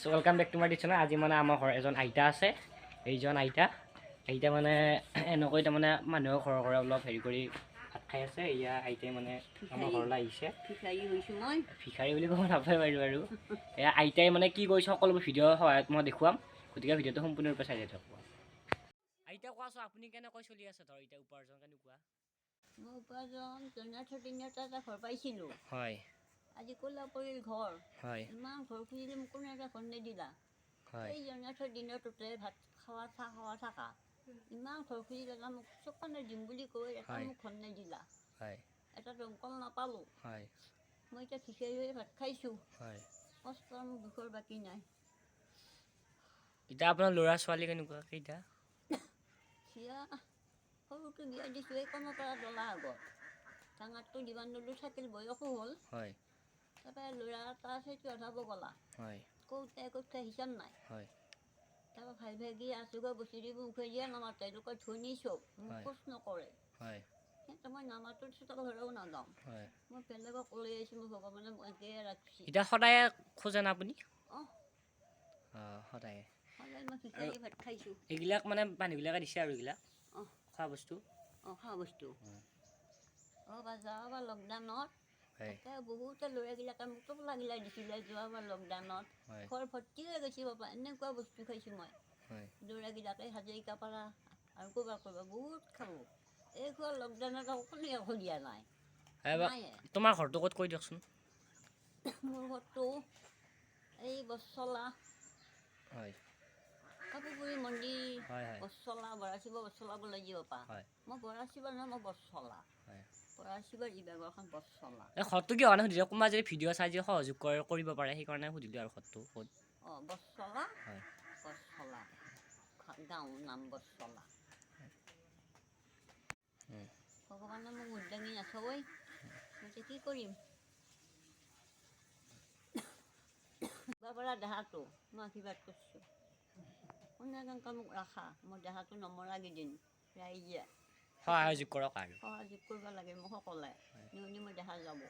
Welcome back to my tuition. আজি মানে আমাৰ ঘৰ এজন আইতা আছে। এইজন আইতা মানে এনেকৈ তাৰমানে মানুহৰ ঘৰে ঘৰে অলপ হেৰি কৰি ভাত খাই আছে। এয়া আইতাই মানে আমাৰ ঘৰলৈ আহিছে। ভিখাৰী বুলি ক'ব নাপায় বাৰু। এয়া আইতাই মানে কি কৰিছে সকলোবোৰ ভিডিঅ'ৰ সহায়ত মই দেখুৱাম, গতিকে ভিডিঅ'টো সম্পূৰ্ণৰূপে চাই থাকক। আইতা কোৱাচোন, আপুনি কেনেকৈ চলি আছে? ধৰ এতিয়া উপাৰ্জন কেনেকুৱা? মই উপাৰ্জন এটা ঘৰ পাইছিলোঁ। হয় আজি ক'লা পৰিল ঘৰ। হয় ইমান ঘৰ খুজিলে মোক কোনো এটা ঘৰ নিদিলা। হয় এই জনাৰ্থৰ দিনটোতে ভাত খোৱা চাহ খোৱা থাকা। ইমান ঘৰ খুজি এটা মোক চকানে দিম বুলি কৈ এটা হয় মোক ঘৰ নিদিলা। হয় এটা দমকল নাপালোঁ। হয় মই এতিয়া ভিখাৰী হৈ ভাত খাইছোঁ। হয় কষ্টৰ মোৰ দুখৰ বাকী নাই। এতিয়া আপোনাৰ ল'ৰা ছোৱালী কেনেকুৱা কেইটা? বিয়া সৰুটো বিয়া দিছোঁ এই কৰ্মপাৰা দলা আগত। ডাঙৰটো দিবানদলো থাকিল, বয়সো হ'ল। হয় তাৰপৰা ল'ৰা এটা আছে, চৈধ্য গলা। হয় ক'ত হিচাপ নাই। হয় তাৰপৰা ভাই ভাগি আছোঁ গৈ বস্তু দিব উঠাই দিয়া নামাতে লোকৰ ধনী চব মোক হয় খোজ নকৰে। হয় সিহঁতে মই নামাতো চোতাল ঘৰেও নাযাওঁ। হয় মই বেলেগক ওলাই আহিছোঁ, মোৰ ভগৱানে মোক একেই ৰাখিছে। এতিয়া সদায় খোজে না আপুনি? অঁ সদায় সদায় মই আৰু ভিখাৰী ভাত খাইছোঁ। এইবিলাক মানে মানুহবিলাকে দিছে আৰু এইবিলাক অঁ খোৱা বস্তু। খোৱা বস্তু যোৱাবাৰ লকডাউনত হয় একে বহুতে ল'ৰাবিলাকে মোক টোপলা গিলাই দিছিলে। যোৱাবাৰ লকডাউনত হয় ঘৰ ভৰ্তি হৈ গৈছে বাবা, এনেকুৱা বস্তু খাইছোঁ মই। হয় ল'ৰাবিলাকে হাজৰিকা পাৰা আৰু ক'ৰবাৰ বহুত খালোঁ। এই খোৱা লকডাউনত কোনো একো দিয়া নাই। নাইয়ে। তোমাৰ ঘৰটো ক'ত কৈ দিয়কচোন? মোৰ ঘৰটো এই বটচলা। হয় কাপুৰপুৰী মন্দিৰ, হয় হয় বটচলা বৰাচিব বটচলা ওলাই যাব পা। হয় মই বৰাচিবা নহয়, মই বটচলা। হয় বৰাচিবাৰ ইবাগৰখন বটচলা। এই ঘৰটো কিয় কাৰণে সুধিছে, কোনোবা যদি ভিডিঅ' চাই যদি সহযোগ কৰিব পাৰে সেইকাৰণে সুধিলোঁ আৰু ঘৰটো ক'ত। বটচলা হয় বটচলা গাঁৱৰ নাম বটচলা। ভগৱানে মোক উদ্যাঙি নাচাবই, মই এতিয়া কি কৰিম? পৰা দেহাটো মই আশীৰ্বাদ কৰিছোঁ। কোনে কেনেকৈ মোক ৰাখা, মোৰ দেহাটো নমৰা কেইদিন ৰাইজে সহযোগ কৰক আৰু সহযোগ কৰিব লাগে মোক সকলোৱে। নিউনি মোৰ দেহা যাব।